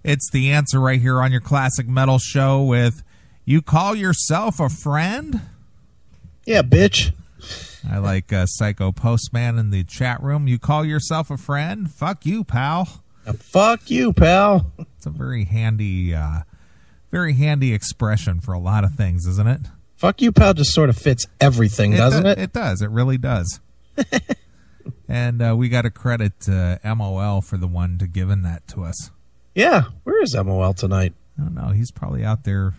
It's The Answer right here on your Classic Metal Show with You Call Yourself a Friend? Yeah, bitch. I like Psycho Postman in the chat room. You call yourself a friend? Fuck you, pal. Fuck you, pal. It's a very handy expression for a lot of things, isn't it? Fuck you, pal just sort of fits everything, doesn't it? It does. It really does. And we got to credit MOL for the one to giving that to us. Yeah. Where is MOL tonight? I don't know. He's probably out there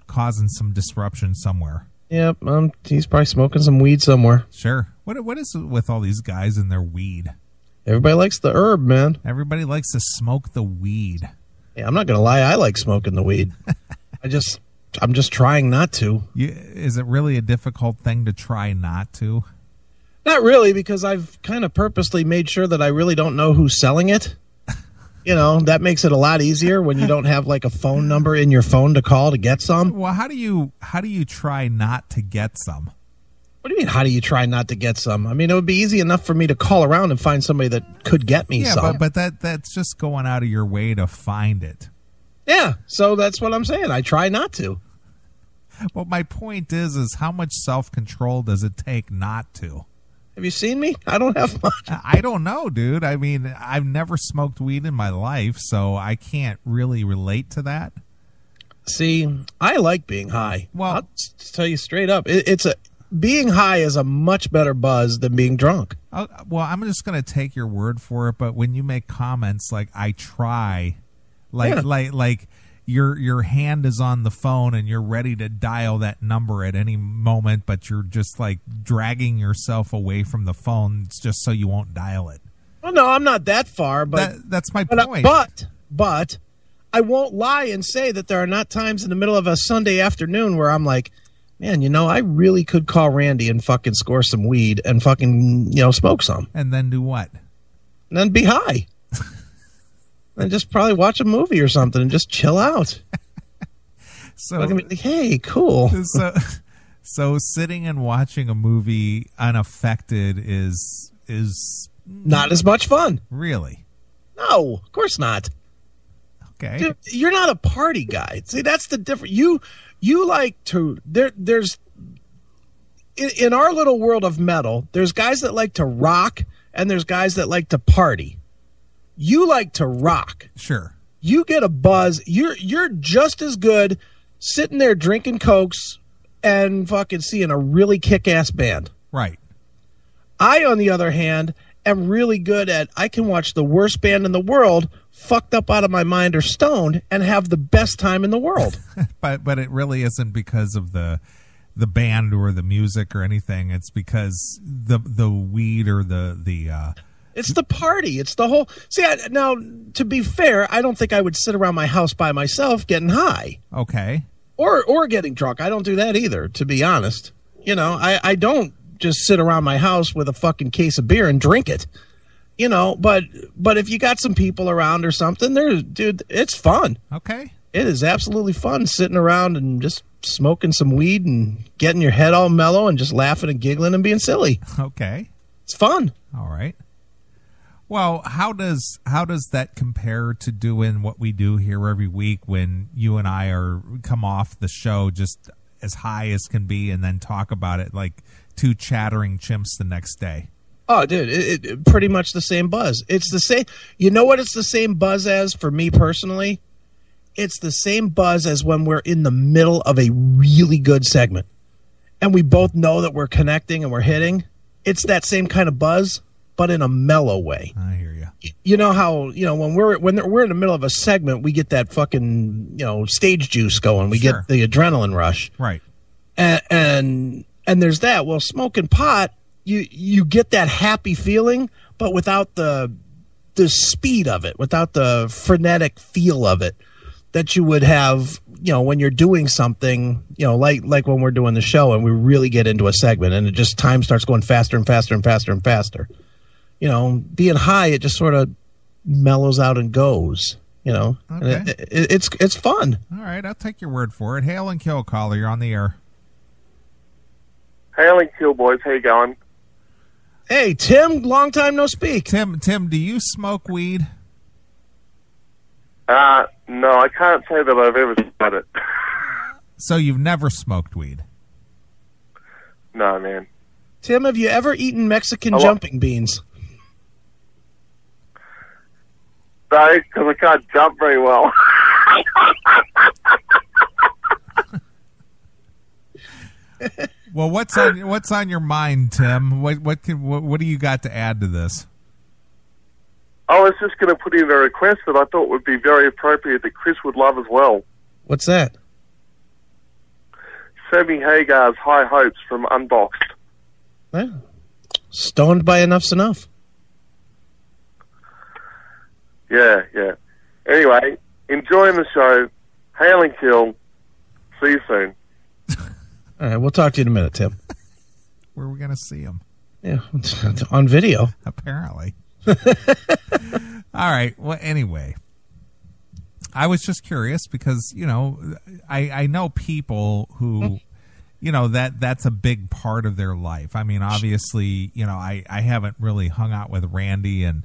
causing some disruption somewhere. Yep. He's probably smoking some weed somewhere. Sure. What is it with all these guys and their weed? Everybody likes the herb, man. Everybody likes to smoke the weed. Yeah, I'm not going to lie. I like smoking the weed. I'm just trying not to. Is it really a difficult thing to try not to? Not really, because I've kind of purposely made sure that I really don't know who's selling it. You know, that makes it a lot easier when you don't have like a phone number in your phone to call to get some. Well, how do you try not to get some? What do you mean, how do you try not to get some? I mean, it would be easy enough for me to call around and find somebody that could get me some. Yeah, but that's just going out of your way to find it. Yeah, so that's what I'm saying. I try not to. Well, my point is how much self-control does it take not to? Have you seen me? I don't have much. I don't know, dude. I mean, I've never smoked weed in my life, so I can't really relate to that. See, I like being high. Well, I'll tell you straight up. Being high is a much better buzz than being drunk. Well, I'm just going to take your word for it, but when you make comments like I try, like your hand is on the phone and you're ready to dial that number at any moment, but you're just like dragging yourself away from the phone just so you won't dial it. Well, no, I'm not that far, but that's my point. But I won't lie and say that there are not times in the middle of a Sunday afternoon where I'm like, man, you know, I really could call Randy and fucking score some weed and fucking, you know, smoke some. And then do what? And then be high. And just probably watch a movie or something and just chill out. So, hey, cool. So sitting and watching a movie unaffected is not as much fun. Really? No, of course not. Okay. Dude, you're not a party guy. See, that's the difference. You like to there's in our little world of metal, there's guys that like to rock and there's guys that like to party. You like to rock. Sure. You get a buzz. You're just as good sitting there drinking Cokes and fucking seeing a really kick-ass band. Right. I, on the other hand, am really good at, I can watch the worst band in the world fucked up out of my mind or stoned and have the best time in the world. but it really isn't because of the band or the music or anything. It's because the weed or the it's the party. It's the whole... See, now, to be fair, I don't think I would sit around my house by myself getting high. Okay. Or getting drunk. I don't do that either, to be honest. You know, I don't just sit around my house with a fucking case of beer and drink it. You know, but if you got some people around or something, dude, it's fun. Okay. It is absolutely fun sitting around and just smoking some weed and getting your head all mellow and just laughing and giggling and being silly. Okay. It's fun. All right. Well, how does that compare to doing what we do here every week when you and I come off the show just as high as can be and then talk about it like two chattering chimps the next day? Oh, dude, it pretty much the same buzz. It's the same. You know what it's the same buzz as for me personally? It's the same buzz as when we're in the middle of a really good segment and we both know that we're connecting and we're hitting. It's that same kind of buzz, but in a mellow way. I hear you. You know how, you know, when we're in the middle of a segment, we get that fucking, you know, stage juice going. We Sure. get the adrenaline rush. Right. And there's that. Well, smoking pot, you get that happy feeling, but without the speed of it, without the frenetic feel of it that you would have, you know, when you're doing something, you know, like when we're doing the show and we really get into a segment and it just time starts going faster and faster and faster and faster. You know, being high, it just sort of mellows out and goes, you know. Okay. And it's fun. All right, I'll take your word for it. Hail and kill, caller. You're on the air. Hail and kill, boys. How you going? Hey, Tim, long time no speak. Tim, do you smoke weed? No, I can't say that I've ever tried it. So you've never smoked weed? No, man. Tim, have you ever eaten Mexican jumping beans? No, because I can't jump very well. Well, what's on your mind, Tim? What do you got to add to this? I was just going to put in a request that I thought would be very appropriate that Chris would love as well. What's that? Sammy Hagar's High Hopes from Unboxed. Well, stoned by enough's enough. Yeah. Anyway, enjoying the show. Hail and kill. See you soon. All right, we'll talk to you in a minute, Tim. Where are we going to see him? Yeah, on video. Apparently. All right. Well, anyway, I was just curious because, I know people who, that's a big part of their life. I mean, obviously, I haven't really hung out with Randy. And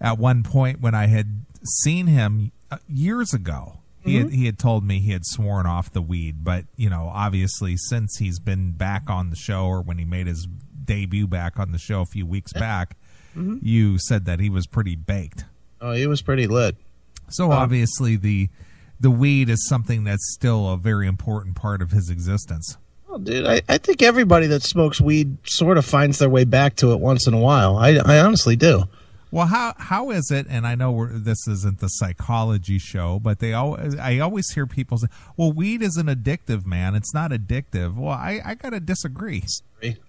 at one point when I had seen him years ago, he had told me he had sworn off the weed. But, obviously since he's been back on the show, or when he made his debut back on the show a few weeks back, you said that he was pretty baked. Oh, he was pretty lit. So obviously the weed is something that's still a very important part of his existence. Oh, dude, I think everybody that smokes weed sort of finds their way back to it once in a while. I honestly do. Well, how is it? And I know this isn't the psychology show, but I always hear people say, "Well, weed isn't addictive, man. It's not addictive." Well, I gotta disagree.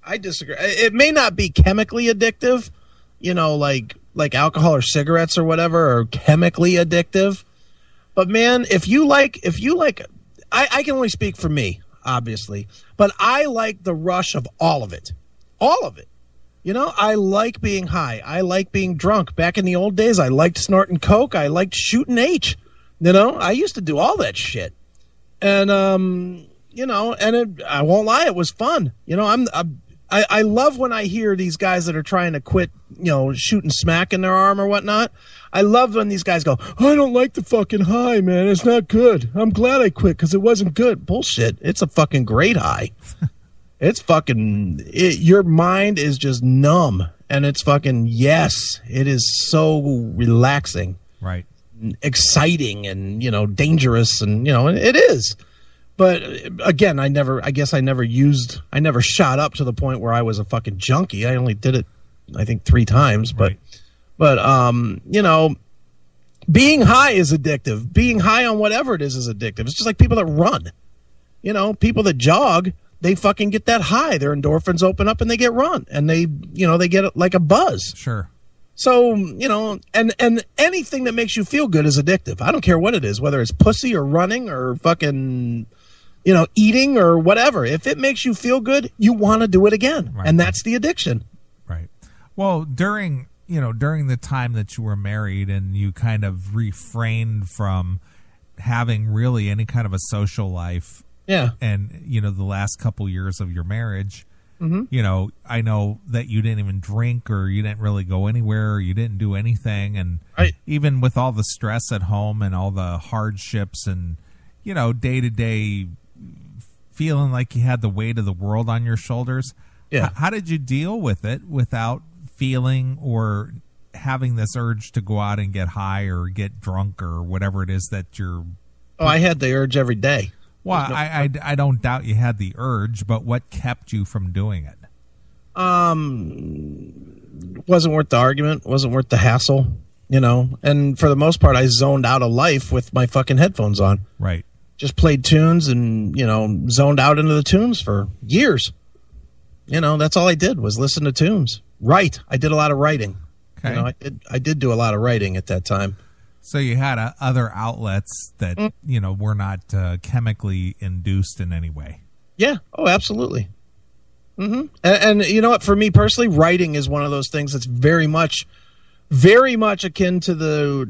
I disagree. It may not be chemically addictive, like alcohol or cigarettes or whatever are chemically addictive. But man, if you like, I can only speak for me, obviously, but I like the rush of all of it. I like being high. I like being drunk. Back in the old days, I liked snorting coke. I liked shooting H. I used to do all that shit. And, I won't lie, it was fun. I love when I hear these guys that are trying to quit, shooting smack in their arm or whatnot. I love when these guys go, I don't like the fucking high, man. It's not good. I'm glad I quit because it wasn't good. Bullshit. It's a fucking great high. It's your mind is just numb, and it's fucking, yes, it is so relaxing. Right. Exciting and, dangerous, and, it is. But again, I never shot up to the point where I was a fucking junkie. I only did it, I think, 3 times. But being high is addictive. Being high on whatever it is addictive. It's just like people that run. People that jog, they fucking get that high. Their endorphins open up and they get run. And they get like a buzz. Sure. So, and anything that makes you feel good is addictive. I don't care what it is, whether it's pussy or running or fucking, eating or whatever. If it makes you feel good, you want to do it again. Right. And that's the addiction. Right. Well, during the time that you were married and you kind of refrained from having really any kind of a social life. Yeah. And, the last couple years of your marriage, I know that you didn't even drink, or you didn't really go anywhere, or you didn't do anything. And even with all the stress at home and all the hardships and, day-to-day feeling like you had the weight of the world on your shoulders. Yeah. How did you deal with it without feeling or having this urge to go out and get high or get drunk or whatever it is that you're... Oh, I had the urge every day. Well, I don't doubt you had the urge, but what kept you from doing it? Wasn't worth the argument. Wasn't worth the hassle, And for the most part, I zoned out of life with my fucking headphones on. Right. Just played tunes and, zoned out into the tunes for years. That's all I did was listen to tunes. Write. I did a lot of writing. Okay. I did do a lot of writing at that time. So you had other outlets that, were not chemically induced in any way. Yeah. Oh, absolutely. Mm-hmm. And you know what? For me personally, writing is one of those things that's very much akin to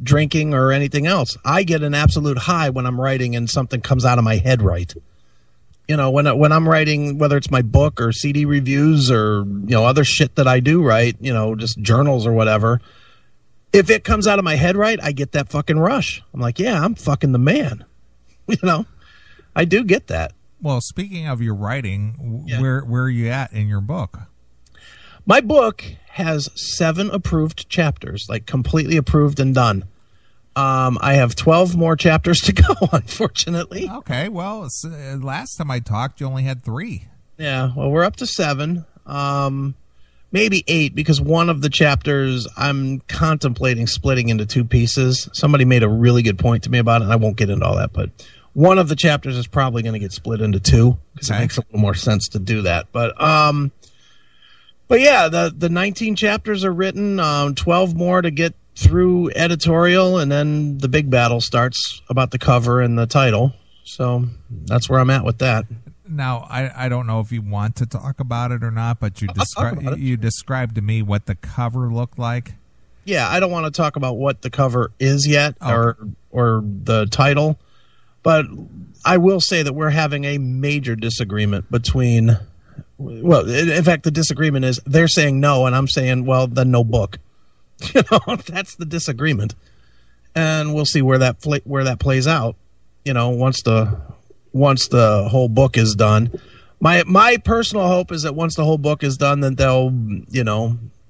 drinking or anything else. I get an absolute high when I'm writing and something comes out of my head right. When I'm writing, whether it's my book or CD reviews or, other shit that I do write, just journals or whatever, if it comes out of my head right, I get that fucking rush. I'm like, yeah, I'm fucking the man. You know, I do get that. Well, speaking of your writing, Yeah. where are you at in your book? My book has 7 approved chapters, like completely approved and done. I have 12 more chapters to go, unfortunately. Okay, well, last time I talked, you only had 3. Yeah, well, we're up to 7. Maybe 8, because one of the chapters I'm contemplating splitting into 2 pieces. Somebody made a really good point to me about it, and I won't get into all that, but one of the chapters is probably going to get split into 2, because it makes a little more sense to do that. But yeah, the 19 chapters are written, 12 more to get through editorial, and then the big battle starts about the cover and the title. So that's where I'm at with that. Now, I don't know if you want to talk about it or not, but you described to me what the cover looked like. Yeah, I don't want to talk about what the cover is yet, or the title, but I will say that we're having a major disagreement between. Well, in fact, the disagreement is they're saying no, and I'm saying, well, then no book. You know, that's the disagreement, and we'll see where that plays out. You know, once the whole book is done. My personal hope is that once the whole book is done, then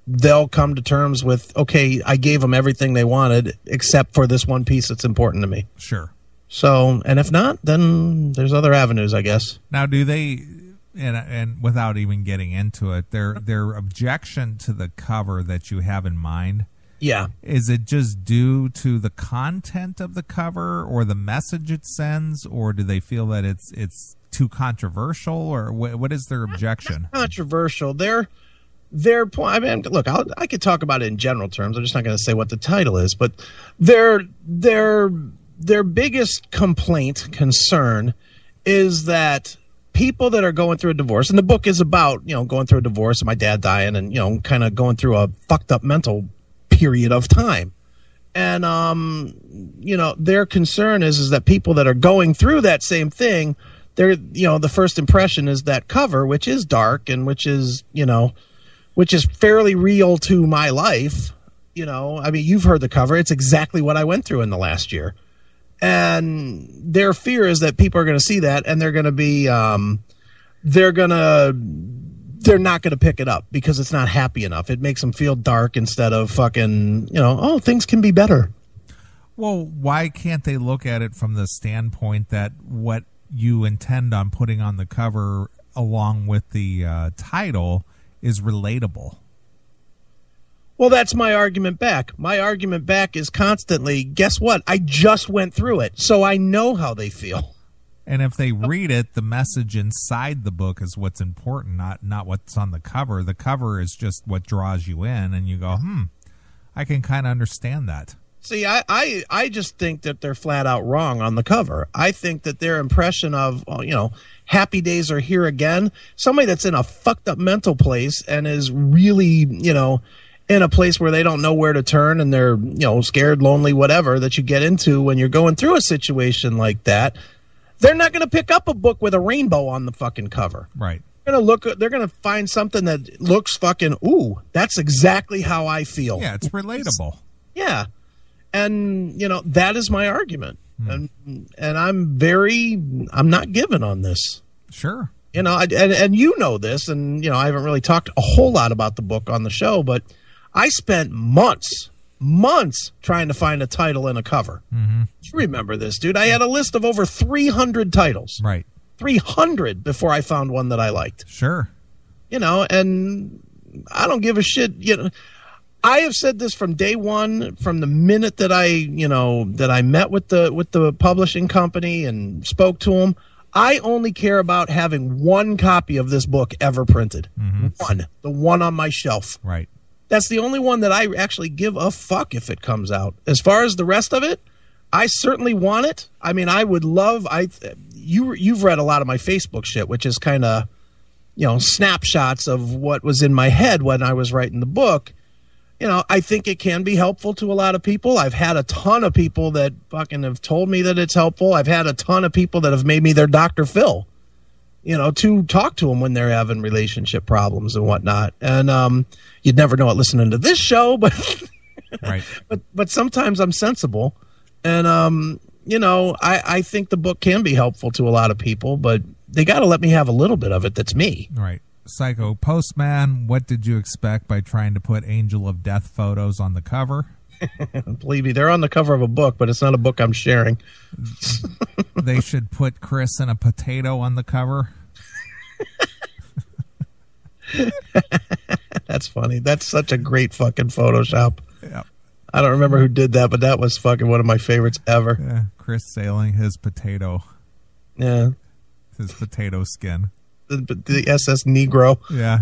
they'll come to terms with, okay, I gave them everything they wanted except for this one piece that's important to me. Sure. So, and if not, then there's other avenues, I guess. Now, do they, and without even getting into it, their objection to the cover that you have in mind, yeah, is it just due to the content of the cover or the message it sends, or do they feel that it's too controversial, or what is their objection? Not controversial. Their point. I mean, look, I could talk about it in general terms. I'm just not going to say what the title is, but their biggest concern is that people that are going through a divorce, and the book is about, going through a divorce and my dad dying, and kind of going through a fucked up mental period of time. And their concern is that people that are going through that same thing, they're, the first impression is that cover, which is dark and which is fairly real to my life. I mean, you've heard the cover. It's exactly what I went through in the last year. And their fear is that people are going to see that and they're going to be, they're not going to pick it up because it's not happy enough. It makes them feel dark instead of fucking, things can be better. Well, why can't they look at it from the standpoint that what you intend on putting on the cover along with the title is relatable? Well, that's my argument back. My argument back is constantly, guess what? I just went through it, so I know how they feel. And if they read it, the message inside the book is what's important, not what's on the cover. The cover is just what draws you in, and you go, I can kind of understand that. See, I just think that they're flat out wrong on the cover. I think that their impression of, happy days are here again, somebody that's in a fucked up mental place and is really, in a place where they don't know where to turn and they're, scared, lonely, whatever that you get into when you're going through a situation like that, they're not going to pick up a book with a rainbow on the fucking cover. Right. They're going to find something that looks fucking, ooh, that's exactly how I feel. Yeah, it's relatable. Yeah. And, that is my argument. And I'm not given on this. Sure. And this, and, I haven't really talked a whole lot about the book on the show, but I spent months trying to find a title and a cover. Mm-hmm. You remember this, dude. I had a list of over 300 titles. Right. 300 before I found one that I liked. Sure. And I don't give a shit. I have said this from day one, from the minute that I met with the publishing company and spoke to them. I only care about having one copy of this book ever printed. Mm-hmm. The one on my shelf. Right. That's the only one that I actually give a fuck if it comes out. As far as the rest of it, I certainly want it. I mean, I would love. You've read a lot of my Facebook shit, which is kind of, snapshots of what was in my head when I was writing the book. I think it can be helpful to a lot of people. I've had a ton of people that fucking have told me that it's helpful. I've had a ton of people that have made me their Dr. Phil, to talk to them when they're having relationship problems and whatnot. And you'd never know it listening to this show, but Right. But sometimes I'm sensible, and I think the book can be helpful to a lot of people, but they got to let me have a little bit of it that's me. Right. Psycho Postman, what did you expect by trying to put Angel of Death photos on the cover? Believe me, they're on the cover of a book, but it's not a book I'm sharing. They should put Chris and a potato on the cover. That's funny. That's such a great fucking Photoshop. Yep. I don't remember who did that, but that was fucking one of my favorites ever. Yeah, Chris sailing his potato. Yeah. His potato skin. The SS Negro. Yeah.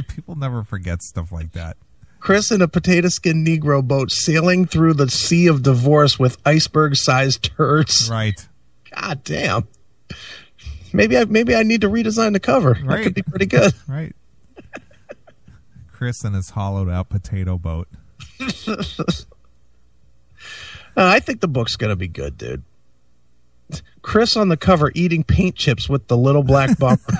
People never forget stuff like that. Chris in a potato skin Negro boat sailing through the sea of divorce with iceberg-sized turds. Right. God damn. Maybe I need to redesign the cover. Right. That could be pretty good. Right. Chris and his hollowed out potato boat. I think the book's going to be good, dude. Chris on the cover eating paint chips with the little black bumper.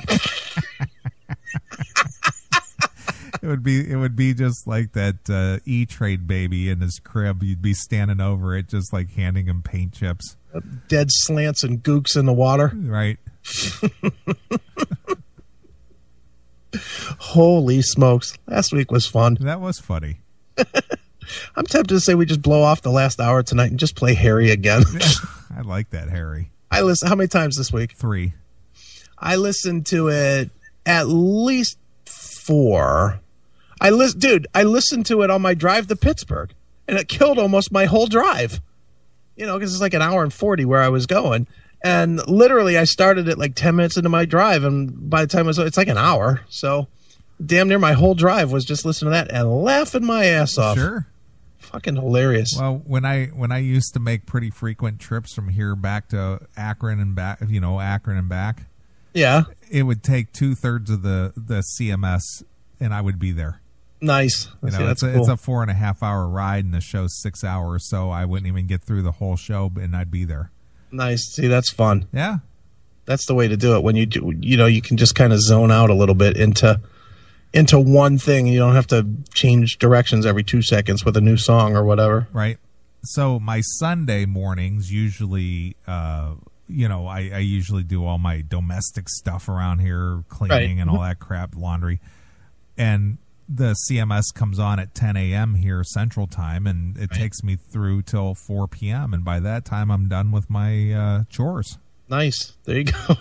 It would be just like that E-Trade baby in his crib. You'd be standing over it, just like handing him paint chips. Dead slants and gooks in the water. Right. Holy smokes. Last week was fun. That was funny. I'm tempted to say we just blow off the last hour tonight and just play Harry again. I like that, Harry. I listen. How many times this week? 3. I listened to it at least 4. I listened to it on my drive to Pittsburgh, and it killed almost my whole drive. Because it's like an hour and 40 where I was going. And literally, I started it like 10 minutes into my drive, and by the time it's like an hour. So, damn near my whole drive was just listening to that and laughing my ass off. Sure. Fucking hilarious. Well, when I used to make pretty frequent trips from here back to Akron and back, Akron and back. Yeah. It would take 2/3 of the CMS, and I would be there. Nice. It's a 4.5 hour ride, and the show's 6 hours, so I wouldn't even get through the whole show, and I'd be there. Nice. See, that's fun. Yeah. That's the way to do it. When you do, you can just kind of zone out a little bit into one thing. You don't have to change directions every 2 seconds with a new song or whatever. Right. So my Sunday mornings usually, I usually do all my domestic stuff around here, cleaning and all that crap, laundry. And the CMS comes on at 10 a.m. here Central Time, and it takes me through till 4 p.m. And by that time, I'm done with my chores. Nice. There you go.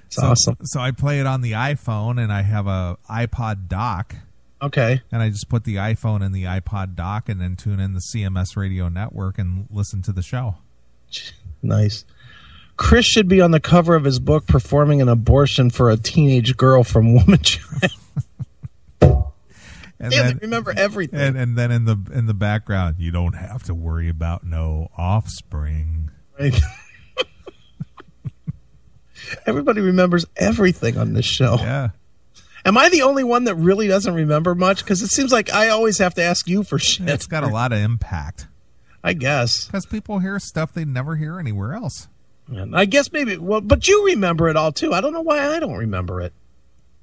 It's awesome. So I play it on the iPhone, and I have a iPod dock. Okay. And I just put the iPhone in the iPod dock and then tune in the CMS radio network and listen to the show. Nice. Chris should be on the cover of his book performing an abortion for a teenage girl from Womanchild. And they then, remember everything. And then in the background, you don't have to worry about no offspring. Right. Everybody remembers everything on this show. Yeah. Am I the only one that really doesn't remember much? Because it seems like I always have to ask you for shit. It's got a lot of impact. I guess. Because people hear stuff they never hear anywhere else. And I guess maybe, but you remember it all too. I don't know why I don't remember it.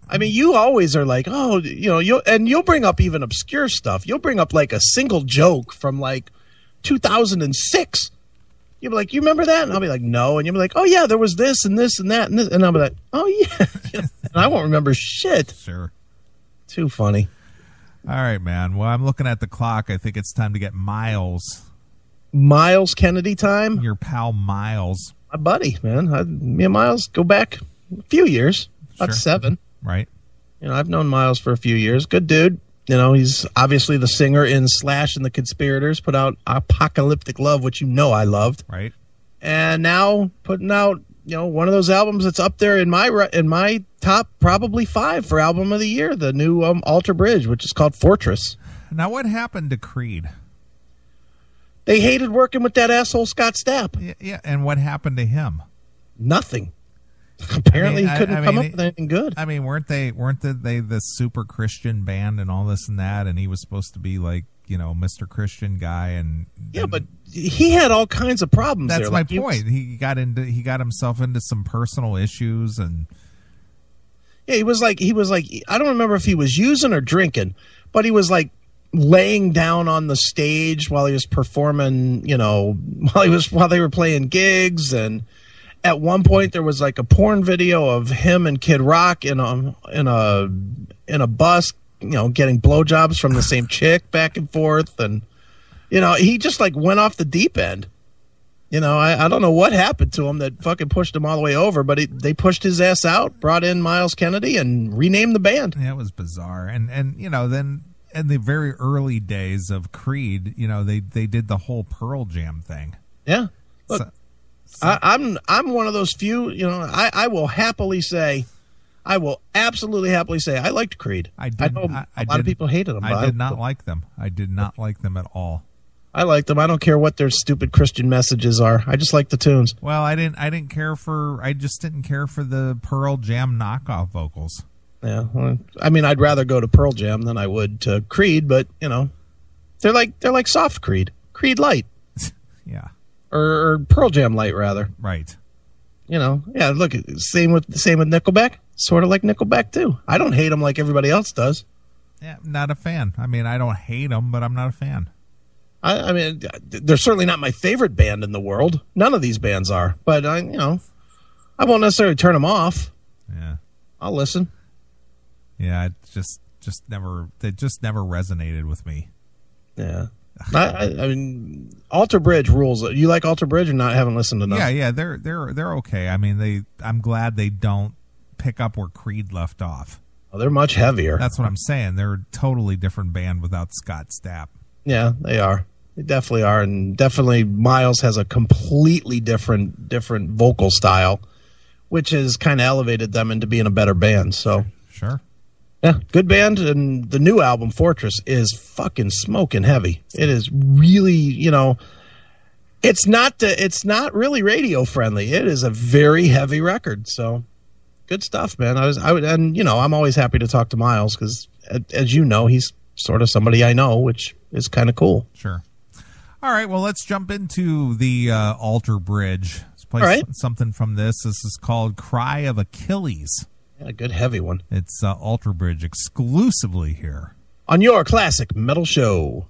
I mean, you always are like, oh, you'll bring up even obscure stuff. You'll bring up like a single joke from like 2006. You'll be like, you remember that? And I'll be like, no. And you'll be like, oh, yeah, there was this and this and that. And, this. And I'll be like, oh, yeah. And I won't remember shit. Sure. Too funny. All right, man. Well, I'm looking at the clock. I think it's time to get Myles. Myles Kennedy time? Your pal Myles. My buddy, man. Me and Myles go back a few years. About 7. Right. I've known Myles for a few years. Good dude. He's obviously the singer in Slash and the Conspirators, put out Apocalyptic Love, which I loved. Right. And now putting out, one of those albums that's up there in my top probably 5 for album of the year, the new Alter Bridge, which is called Fortress. Now, what happened to Creed? They hated working with that asshole Scott Stapp. Yeah, and what happened to him? Nothing. Apparently, he couldn't come up with anything good. I mean, weren't they this super Christian band and all this and that? And he was supposed to be like, Mr. Christian guy. And but he had all kinds of problems. That's there. my point. He got himself into some personal issues, and he was like I don't remember if he was using or drinking, but he was like laying down on the stage while he was performing, while they were playing gigs. And at one point there was like a porn video of him and Kid Rock in a bus, getting blowjobs from the same chick back and forth. And, he just like went off the deep end. I don't know what happened to him that fucking pushed him all the way over, but they pushed his ass out, brought in Myles Kennedy, and renamed the band. Yeah, it was bizarre. And then in the very early days of Creed, they did the whole Pearl Jam thing. Yeah. Look, I'm one of those few, I will absolutely happily say I liked Creed. I know a lot of people hated them. I did not like them. I did not like them at all. I like them. I don't care what their stupid Christian messages are. I just like the tunes. Well, I just didn't care for the Pearl Jam knockoff vocals. Yeah. Well, I'd rather go to Pearl Jam than I would to Creed, but they're like soft Creed. Creed light. Yeah. Or Pearl Jam light rather. Right. Yeah, look, same with Nickelback. Sort of like Nickelback too. I don't hate them like everybody else does. Yeah, not a fan. I don't hate them, but I'm not a fan. They're certainly not my favorite band in the world. None of these bands are. But, I won't necessarily turn them off. Yeah. I'll listen. Yeah, it just never resonated with me. Yeah. Alter Bridge rules. You like Alter Bridge or not? Haven't listened enough? Yeah, they're okay. I'm glad they don't pick up where Creed left off. Oh, they're much heavier. That's what I'm saying. They're a totally different band without Scott Stapp. Yeah, they are. They definitely are, and definitely Myles has a completely different vocal style, which has kind of elevated them into being a better band. So, sure, yeah, good band, and the new album Fortress is fucking smoking heavy. It is really, it's not really radio friendly. It is a very heavy record. So, good stuff, man. I'm always happy to talk to Myles because, as you know, he's sort of somebody I know, which is kind of cool. Sure. All right, well, let's jump into the Alter Bridge. Let's play All right. something from this. This is called Cry of Achilles. Yeah, a good heavy one. It's Alter Bridge exclusively here on your classic metal show.